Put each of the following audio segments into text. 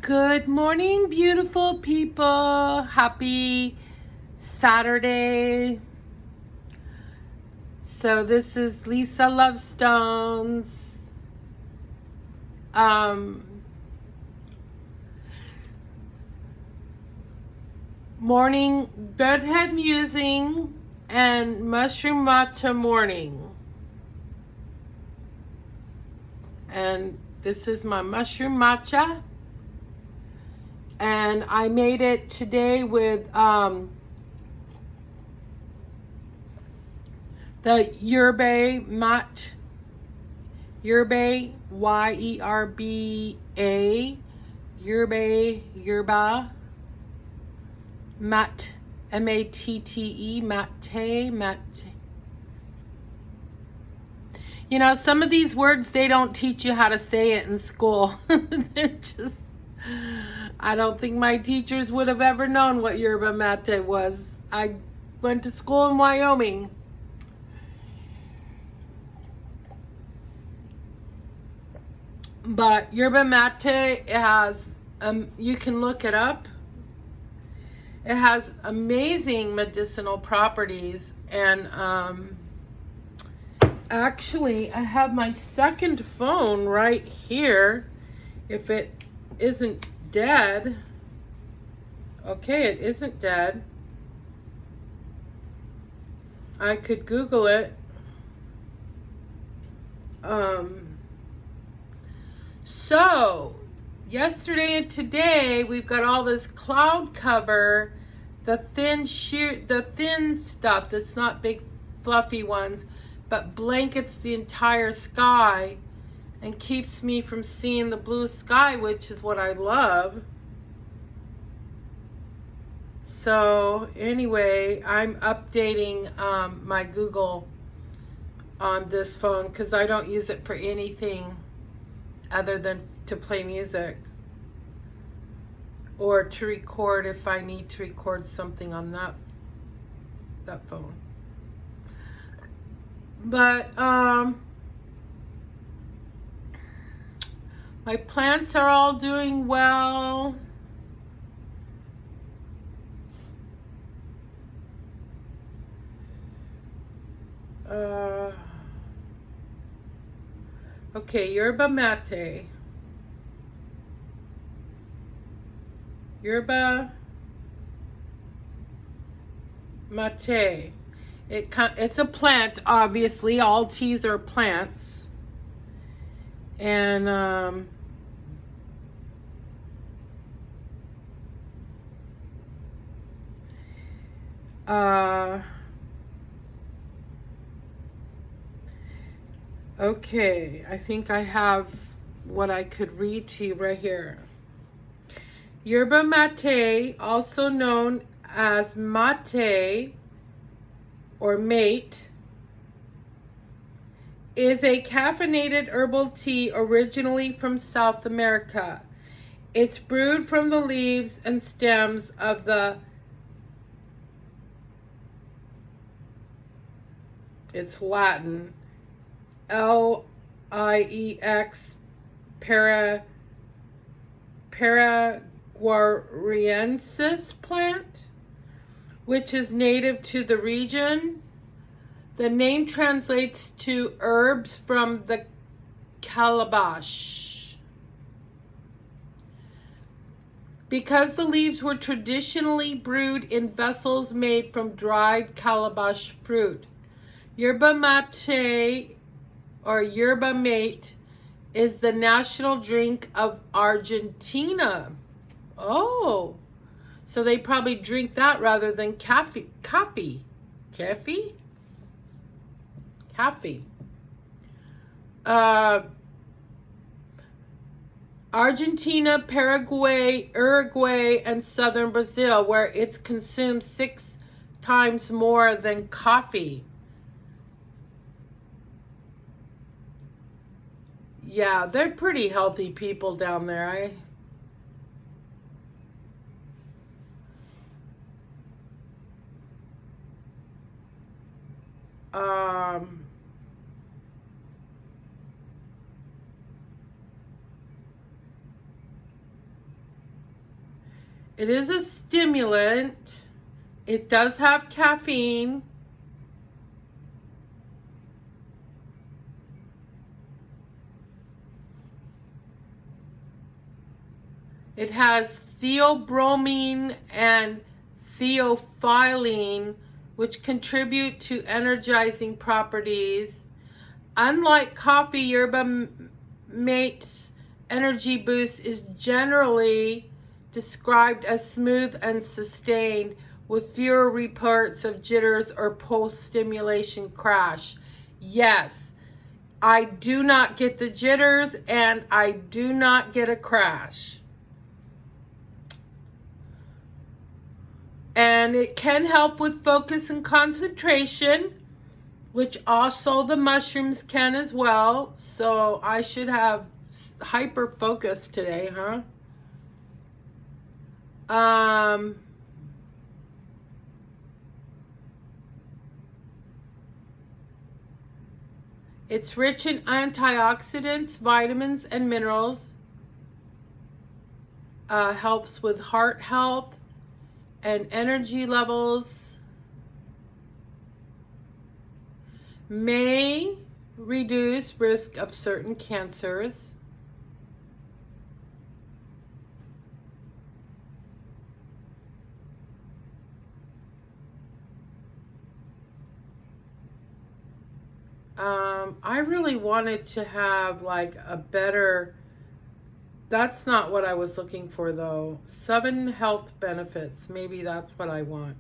Good morning, beautiful people. Happy Saturday. So this is Lisa Lovestone's morning bedhead musing and mushroom matcha morning. And this is my mushroom matcha. And I made it today with the Yerba Mate, Yerba, Y-E-R-B-A, Yerba Mate, M-A-T-T-E, Mate. You know, some of these words, they don't teach you how to say it in school. They're just, I don't think my teachers would have ever known what Yerba Mate was. I went to school in Wyoming. But Yerba Mate, it has, you can look it up. It has amazing medicinal properties. And actually, I have my second phone right here. If it isn't dead. Okay, it isn't dead. I could Google it. So, yesterday and today, we've got all this cloud cover, the thin stuff that's not big fluffy ones, but blankets the entire sky and keeps me from seeing the blue sky, which is what I love. So anyway, I'm updating my Google on this phone because I don't use it for anything other than to play music or to record if I need to record something on that phone. But my plants are all doing well. Okay, Yerba Mate. Yerba Mate. It's a plant, obviously. All teas are plants. And okay, I think I have what I could read to you right here. Yerba Mate, also known as mate or mate, is a caffeinated herbal tea originally from South America. It's brewed from the leaves and stems of the it's Latin, L-I-E-X, paraguariensis plant, which is native to the region. The name translates to herbs from the calabash. Because the leaves were traditionally brewed in vessels made from dried calabash fruit, Yerba Mate or Yerba Mate is the national drink of Argentina. Oh, so they probably drink that rather than coffee. Argentina, Paraguay, Uruguay, and southern Brazil, where it's consumed 6 times more than coffee. Yeah, they're pretty healthy people down there. It is a stimulant. It does have caffeine. It has theobromine and theophylline, which contribute to energizing properties. Unlike coffee, Yerba Mate's energy boost is generally described as smooth and sustained, with fewer reports of jitters or post-stimulation crash. Yes, I do not get the jitters and I do not get a crash. And it can help with focus and concentration, which also the mushrooms can as well. So I should have hyper focus today, huh? It's rich in antioxidants, vitamins, and minerals. Helps with heart health and energy levels. May reduce risk of certain cancers. I really wanted to have like a better, that's not what I was looking for though. 7 health benefits, maybe that's what I want.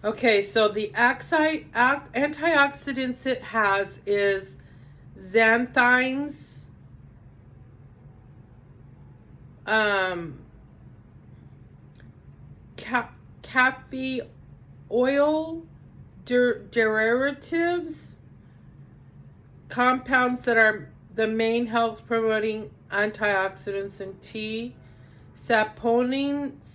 Okay, so the antioxidants it has is xanthines, caffeine oil, derivatives, compounds that are the main health promoting antioxidants in tea, saponins.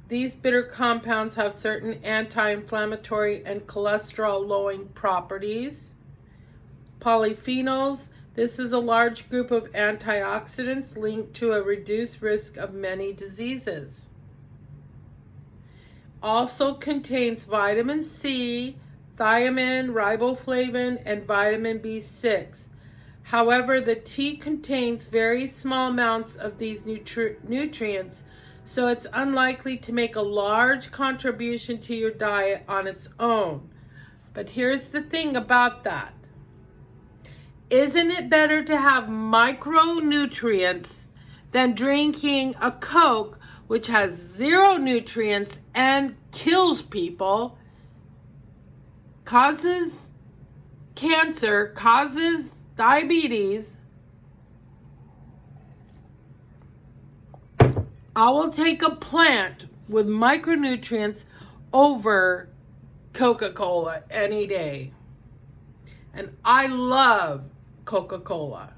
These bitter compounds have certain anti-inflammatory and cholesterol-lowering properties. Polyphenols. This is a large group of antioxidants linked to a reduced risk of many diseases. Also contains vitamin C, thiamine, riboflavin, and vitamin B6. However, the tea contains very small amounts of these nutrients, so it's unlikely to make a large contribution to your diet on its own. But here's the thing about that. Isn't it better to have micronutrients than drinking a Coke, which has 0 nutrients and kills people, causes cancer, causes diabetes? I will take a plant with micronutrients over Coca-Cola any day. And I love Coca-Cola.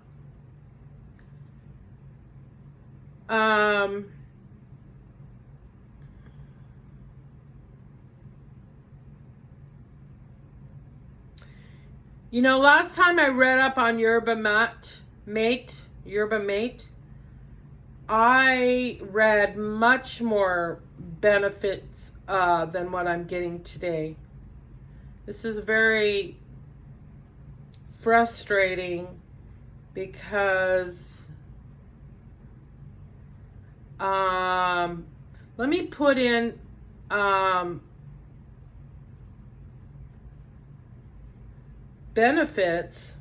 You know, last time I read up on Yerba Mate, I read much more benefits than what I'm getting today. This is very frustrating because let me put in benefits.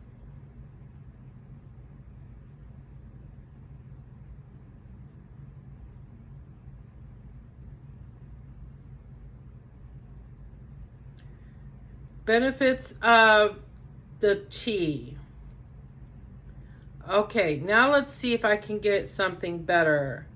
Benefits of the tea. Okay, now let's see if I can get something better.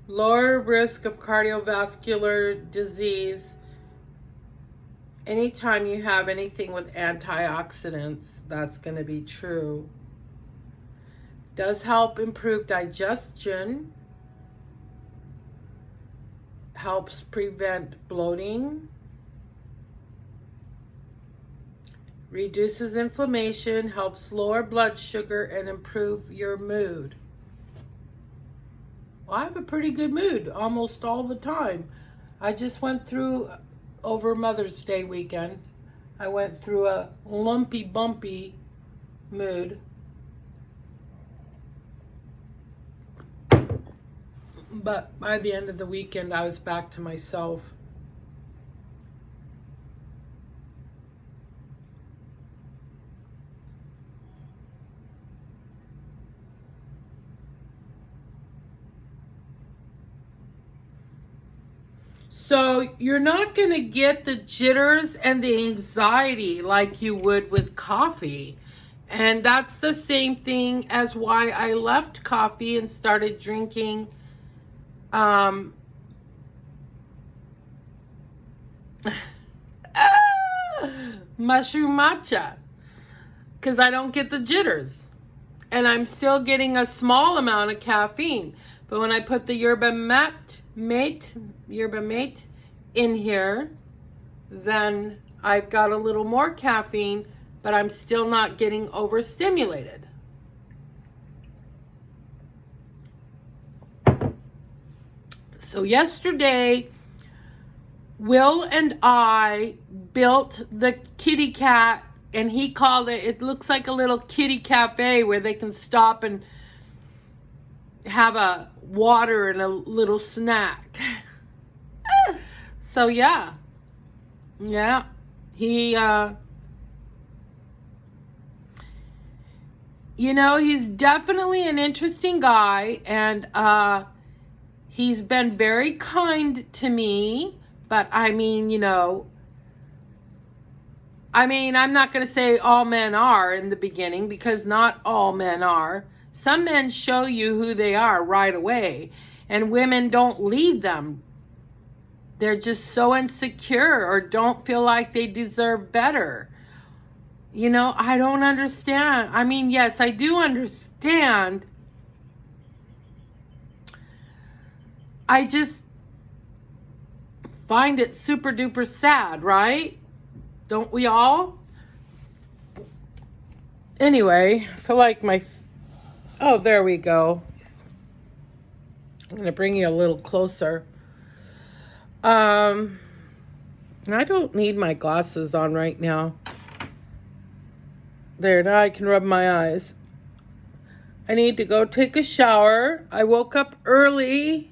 lower risk of cardiovascular disease. Anytime you have anything with antioxidants, that's going to be true. Does help improve digestion. Helps prevent bloating. Reduces inflammation, helps lower blood sugar, and improve your mood. Well, I have a pretty good mood almost all the time. I just went through, over Mother's Day weekend, I went through a lumpy, bumpy mood. But by the end of the weekend, I was back to myself. So you're not going to get the jitters and the anxiety like you would with coffee. And that's the same thing as why I left coffee and started drinking mushroom matcha, because I don't get the jitters. And I'm still getting a small amount of caffeine. But when I put the Yerba Mate in here, then I've got a little more caffeine, but I'm still not getting overstimulated. So yesterday, Will and I built the kitty cat, and he called it looks like a little kitty cafe where they can stop and have a water and a little snack. So yeah, he, he's definitely an interesting guy, and he's been very kind to me. But I'm not going to say all men are in the beginning, because not all men are. Some men show you who they are right away, and women don't lead them. They're just so insecure or don't feel like they deserve better. I don't understand. Yes, I do understand. I just find it super duper sad, right? Don't we all? Anyway, I feel like oh, there we go. I'm going to bring you a little closer. I don't need my glasses on right now. There, now I can rub my eyes. I need to go take a shower. I woke up early.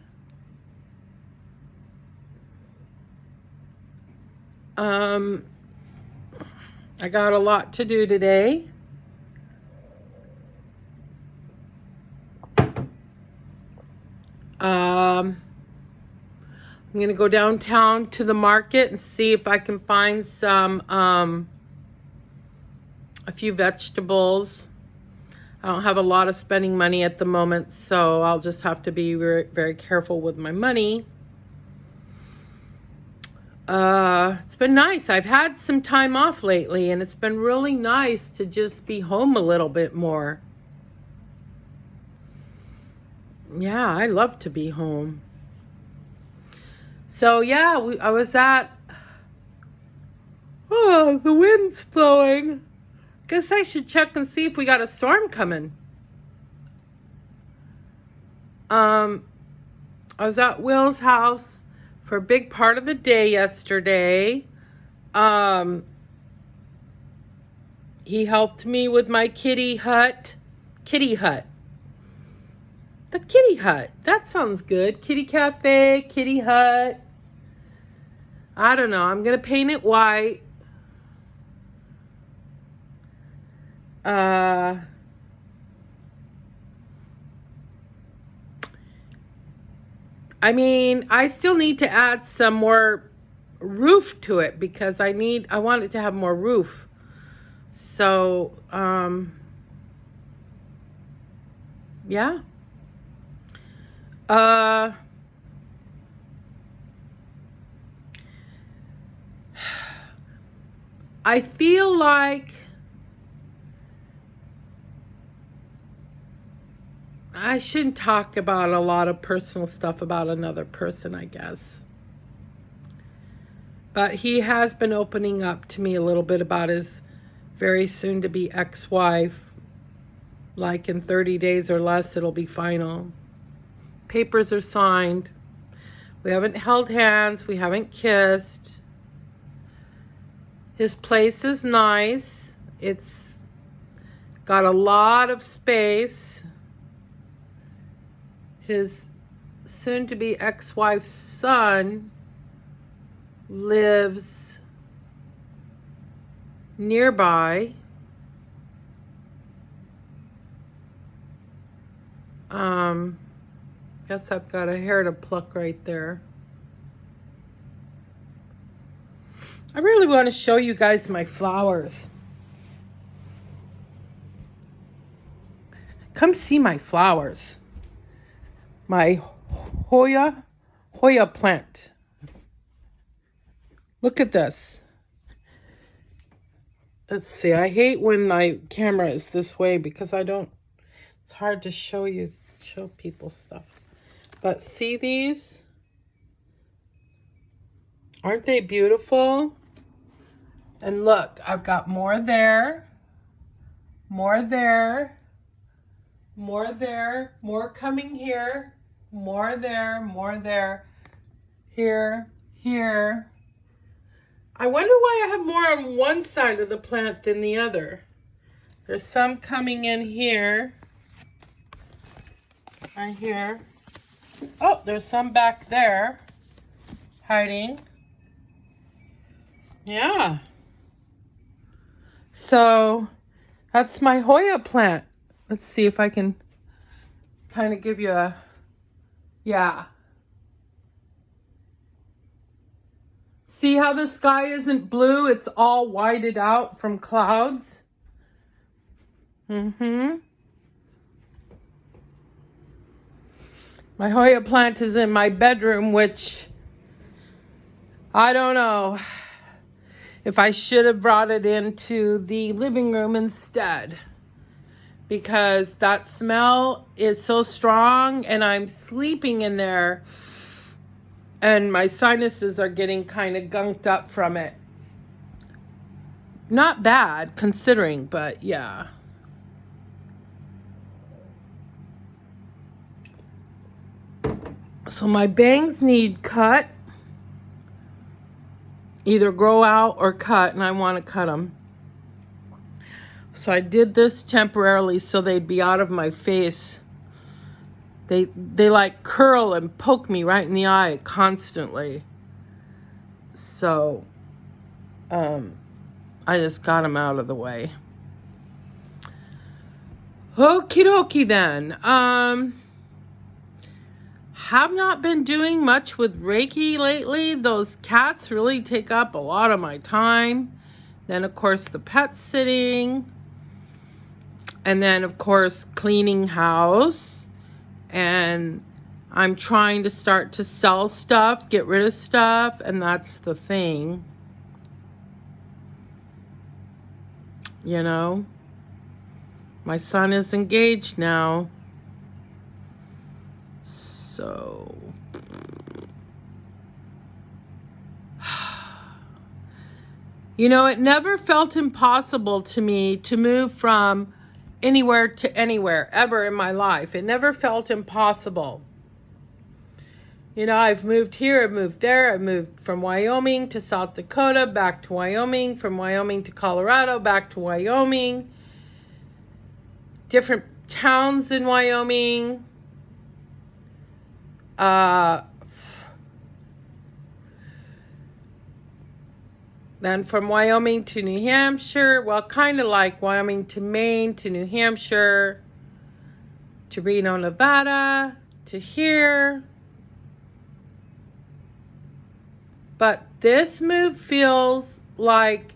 I got a lot to do today. I'm going to go downtown to the market and see if I can find a few vegetables. I don't have a lot of spending money at the moment, so I'll just have to be very, very careful with my money. It's been nice. I've had some time off lately, and it's been really nice to just be home a little bit more. Yeah, I love to be home. So yeah, I was at, the wind's blowing. Guess I should check and see if we got a storm coming. I was at Will's house for a big part of the day yesterday. He helped me with my kitty hut. The kitty hut. That sounds good. Kitty cafe, kitty hut. I don't know. I'm going to paint it white. I still need to add some more roof to it, because I want it to have more roof. So, yeah. I feel like I shouldn't talk about a lot of personal stuff about another person, I guess. But he has been opening up to me a little bit about his very soon-to-be ex-wife. Like in 30 days or less, it'll be final. Papers are signed. We haven't held hands. We haven't kissed. His place is nice. It's got a lot of space. His soon-to-be ex-wife's son lives nearby. Guess I've got a hair to pluck right there. I really want to show you guys my flowers. Come see my flowers. My Hoya plant. Look at this. Let's see. I hate when my camera is this way because it's hard to show people stuff. But see these? Aren't they beautiful? And look, I've got more there, more there, more there, more coming here, more there, here, here. I wonder why I have more on one side of the plant than the other. There's some coming in here, right here. Oh, there's some back there, hiding. Yeah. So that's my Hoya plant. Let's see if I can kind of give you a, yeah. See how the sky isn't blue? It's all whited out from clouds. My Hoya plant is in my bedroom, which I don't know if I should have brought it into the living room instead, because that smell is so strong and I'm sleeping in there and my sinuses are getting kind of gunked up from it. Not bad considering, but yeah. So my bangs need cut. Either grow out or cut, and I want to cut them. So I did this temporarily so they'd be out of my face. They like curl and poke me right in the eye constantly. So I just got them out of the way. Okie dokie then. Have not been doing much with Reiki lately. Those cats really take up a lot of my time. Then, of course, the pet sitting. And then, of course, cleaning house. And I'm trying to start to sell stuff, get rid of stuff. And that's the thing. You know, my son is engaged now. So, you know, it never felt impossible to me to move from anywhere to anywhere ever in my life. It never felt impossible. You know, I've moved here, I've moved there, I've moved from Wyoming to South Dakota, back to Wyoming, from Wyoming to Colorado, back to Wyoming, different towns in Wyoming. Then from Wyoming to New Hampshire, well, kind of like Wyoming to Maine to New Hampshire to Reno, Nevada to here. But this move feels like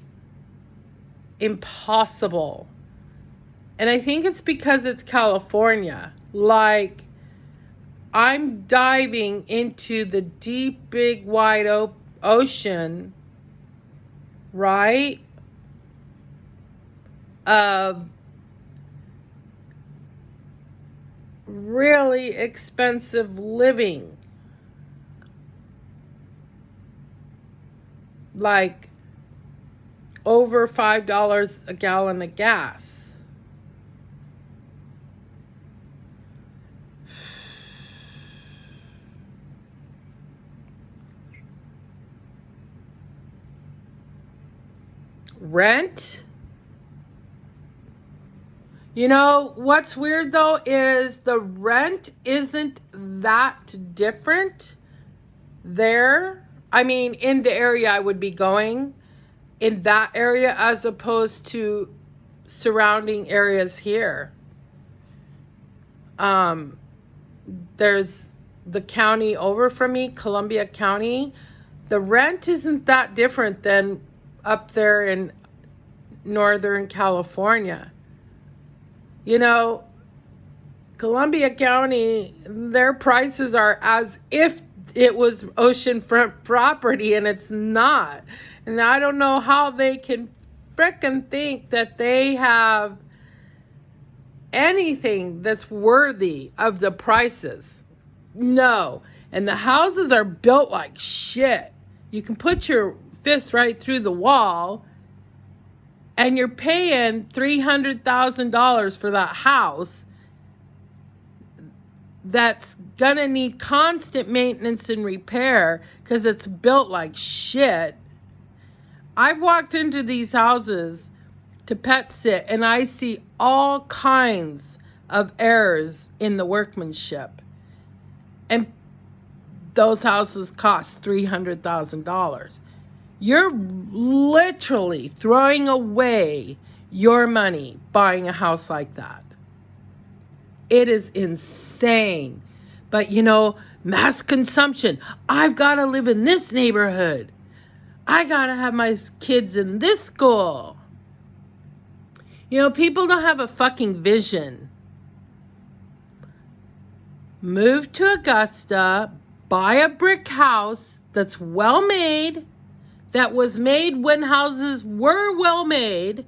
impossible. And I think it's because it's California. Like, I'm diving into the deep, big, wide ocean, right? of really expensive living. Like over $5 a gallon of gas. Rent. You know, what's weird though is the rent isn't that different there. I mean, in the area I would be going, in that area, as opposed to surrounding areas here. There's the county over from me, Columbia County. The rent isn't that different than up there in Northern California. You know, Columbia County, their prices are as if it was oceanfront property, and it's not. And I don't know how they can frickin' think that they have anything that's worthy of the prices. No. And the houses are built like shit. You can put your fist right through the wall, and you're paying $300,000 for that house that's gonna need constant maintenance and repair because it's built like shit. I've walked into these houses to pet sit, and I see all kinds of errors in the workmanship. And those houses cost $300,000. You're literally throwing away your money buying a house like that. It is insane. But you know, mass consumption. I've got to live in this neighborhood. I got to have my kids in this school. You know, people don't have a fucking vision. Move to Augusta, buy a brick house that's well made, that was made when houses were well made.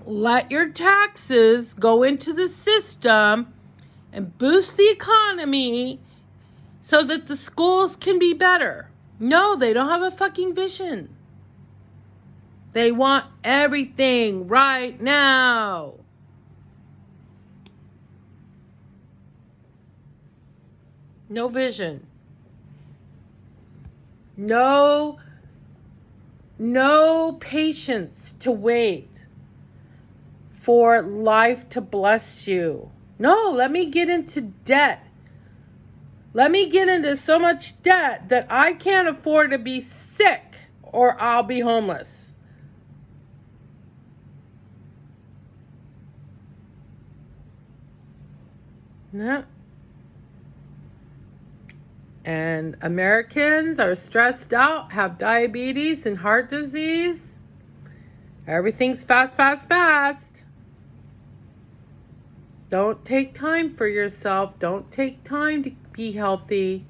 Let your taxes go into the system and boost the economy so that the schools can be better. No, they don't have a fucking vision. They want everything right now. No vision. No patience to wait for life to bless you. No, let me get into debt. Let me get into so much debt that I can't afford to be sick or I'll be homeless. No. And Americans are stressed out, have diabetes and heart disease. Everything's fast, fast, fast. Don't take time for yourself. Don't take time to be healthy.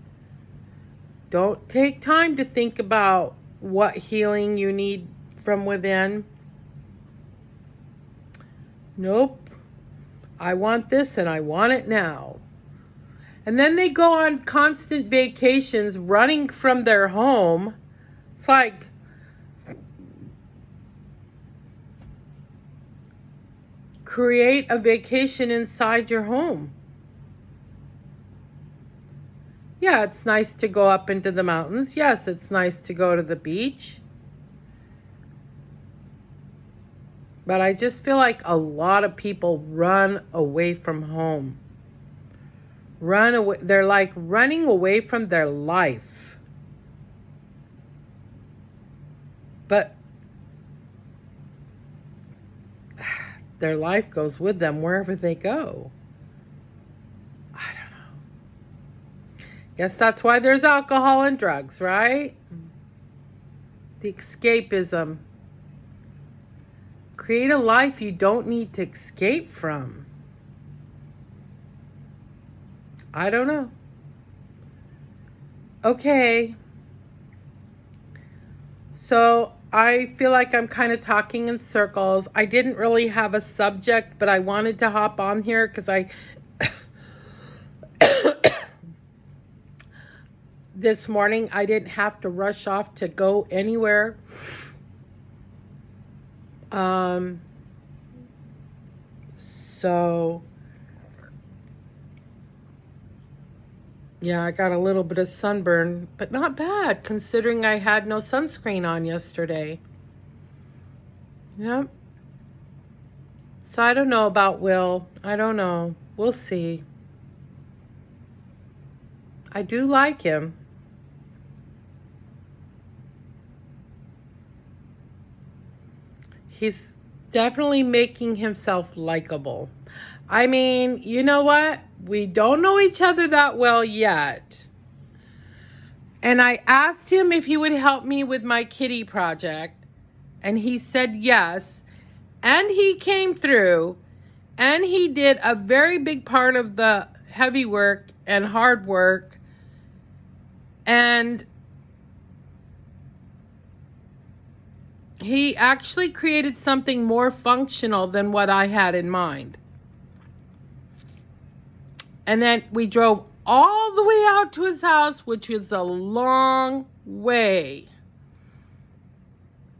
Don't take time to think about what healing you need from within. Nope. I want this and I want it now. And then they go on constant vacations running from their home. It's like, create a vacation inside your home. Yeah, it's nice to go up into the mountains. Yes, it's nice to go to the beach. But I just feel like a lot of people run away from home. Run away. They're like running away from their life. But their life goes with them wherever they go. I don't know. Guess that's why there's alcohol and drugs, right? The escapism. Create a life you don't need to escape from. I don't know. Okay. So I feel like I'm kind of talking in circles. I didn't really have a subject, but I wanted to hop on here because this morning I didn't have to rush off to go anywhere. So yeah, I got a little bit of sunburn, but not bad considering I had no sunscreen on yesterday. Yep. So I don't know about Will. I don't know. We'll see. I do like him. He's definitely making himself likable. I mean, you know what? We don't know each other that well yet. And I asked him if he would help me with my kitty project. And he said yes. And he came through. And he did a very big part of the heavy work and hard work. And he actually created something more functional than what I had in mind. And then we drove all the way out to his house, which was a long way.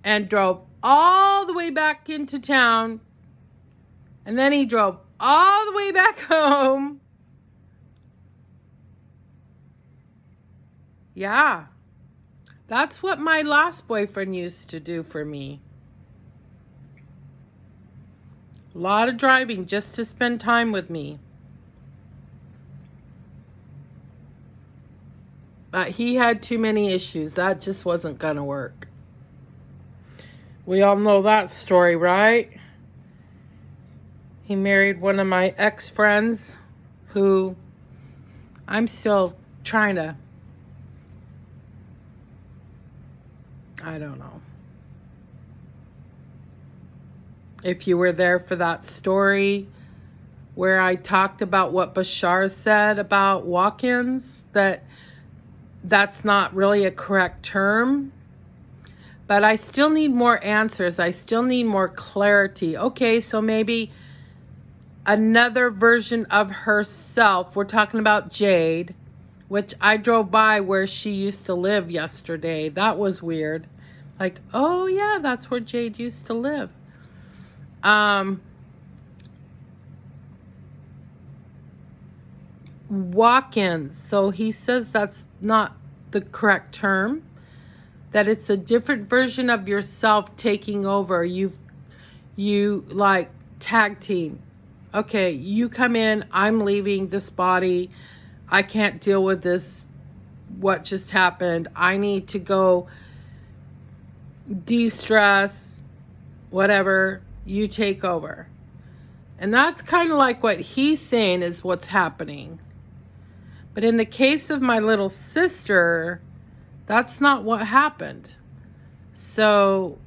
And drove all the way back into town. And then he drove all the way back home. Yeah. That's what my last boyfriend used to do for me. A lot of driving just to spend time with me. But he had too many issues. That just wasn't going to work. We all know that story, right? He married one of my ex-friends who I'm still trying to, I don't know. If you were there for that story where I talked about what Bashar said about walk-ins, that's not really a correct term. But I still need more answers. I still need more clarity. Okay, so maybe another version of herself. We're talking about Jade, which I drove by where she used to live yesterday. That was weird. Like, oh yeah, that's where Jade used to live. Walk-ins. So he says that's not the correct term. That it's a different version of yourself taking over. You like tag team. Okay, you come in, I'm leaving this body. I can't deal with this, what just happened. I need to go de-stress, whatever, you take over. And that's kind of like what he's saying is what's happening. But in the case of my little sister, that's not what happened. So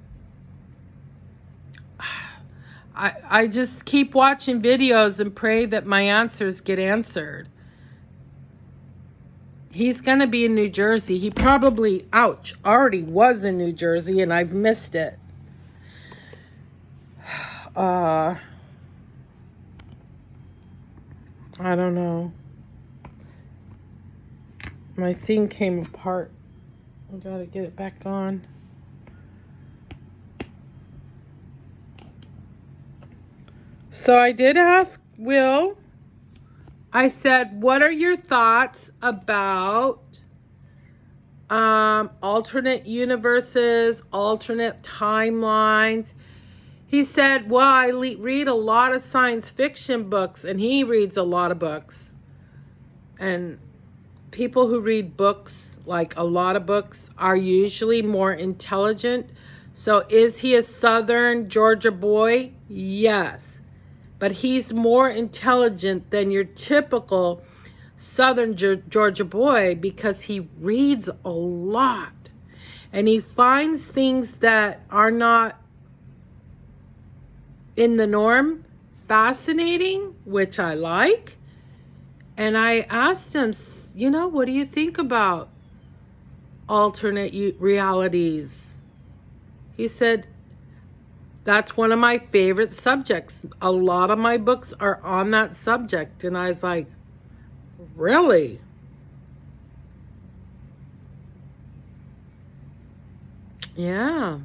I just keep watching videos and pray that my answers get answered. He's going to be in New Jersey. He probably, already was in New Jersey and I've missed it. I don't know. My thing came apart. I gotta get it back on. So I did ask Will. I said, what are your thoughts about alternate universes, alternate timelines? He said, well, I read a lot of science fiction books, and he reads a lot of books. And people who read books, like a lot of books, are usually more intelligent. So is he a Southern Georgia boy? Yes. But he's more intelligent than your typical Southern Georgia boy because he reads a lot. And he finds things that are not in the norm fascinating, which I like. And I asked him, what do you think about alternate realities? He said, that's one of my favorite subjects. A lot of my books are on that subject. And I was like, really? Yeah.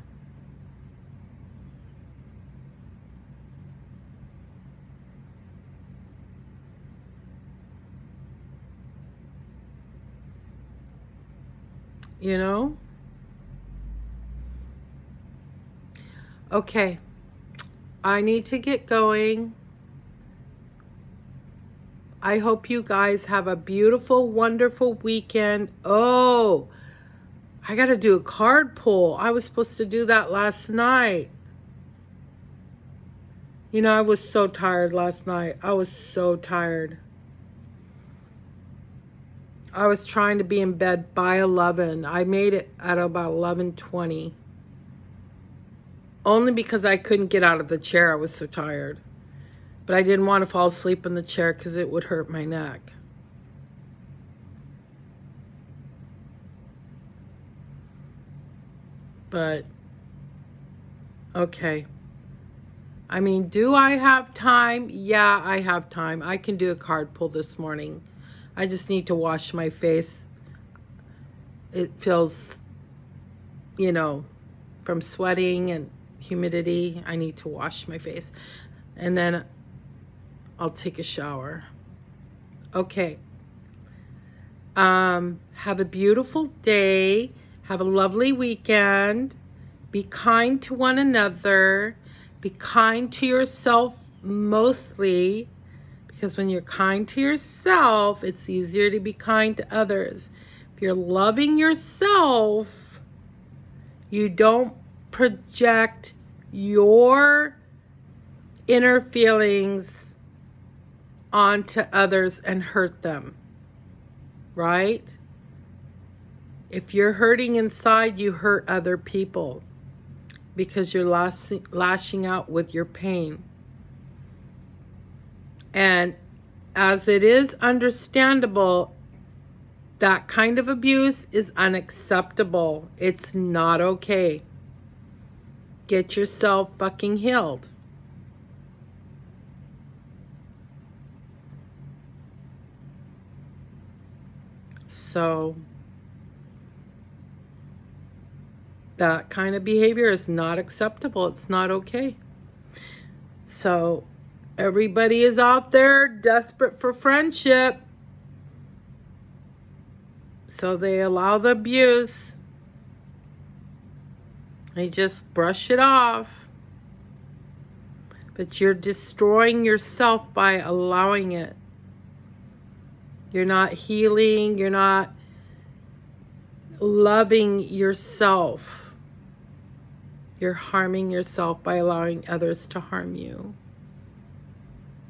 You know? Okay. I need to get going. I hope you guys have a beautiful, wonderful weekend. Oh, I got to do a card pull. I was supposed to do that last night. You know, I was so tired last night. I was so tired. I was trying to be in bed by 11. I made it at about 11:20. Only because I couldn't get out of the chair. I was so tired. But I didn't want to fall asleep in the chair because it would hurt my neck. But, okay. I mean, do I have time? Yeah, I have time. I can do a card pull this morning. I just need to wash my face. It feels, you know, from sweating and humidity, I need to wash my face. And then I'll take a shower. Okay. Have a beautiful day. Have a lovely weekend. Be kind to one another. Be kind to yourself mostly, because when you're kind to yourself, it's easier to be kind to others. If you're loving yourself, you don't project your inner feelings onto others and hurt them, right? If you're hurting inside, you hurt other people because you're lashing out with your pain. And as it is understandable, that kind of abuse is unacceptable. It's not okay. Get yourself fucking healed. So that kind of behavior is not acceptable. It's not okay. So everybody is out there desperate for friendship. So they allow the abuse. They just brush it off. But you're destroying yourself by allowing it. You're not healing. You're not loving yourself. You're harming yourself by allowing others to harm you.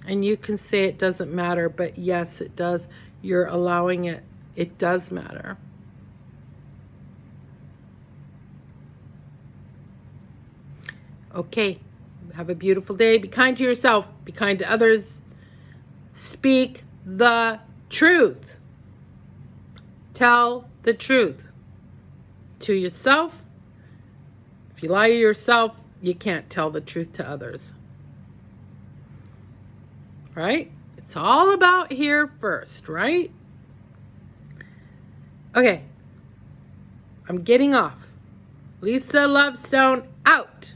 And you can say it doesn't matter, but yes, it does. You're allowing it. It does matter. Okay. Have a beautiful day. Be kind to yourself. Be kind to others. Speak the truth. Tell the truth to yourself. If you lie to yourself, you can't tell the truth to others. Right? It's all about here first, right? Okay. I'm getting off. Lisa Lovestone out.